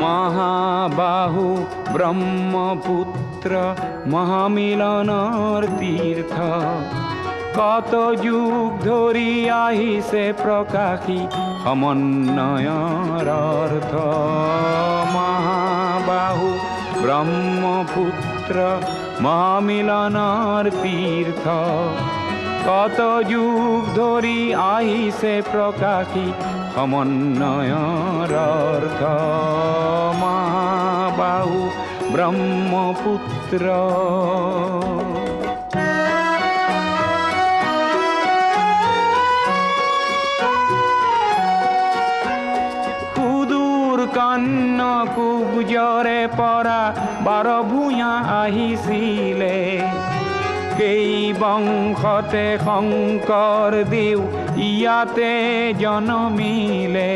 महाबाहु ब्रह्मपुत्र महामिलनर तीर्थ कत যুগ ধৰি আহিছে প্ৰকাশী সমন্বয়ৰ অৰ্থ। মহাবাহু ব্ৰহ্মপুত্ৰ মহামিলনৰ তীৰ্থ কত যুগ ধৰি আহিছে প্ৰকাশী সমন্বয়ৰ অৰ্থ। মহাবাহু ব্ৰহ্মপুত্ৰ। কুবজৰে পৰা 12 ভূঞা আহিছিলে কেই বংশতে শংকৰ দেও ইয়াতে জনমিলে।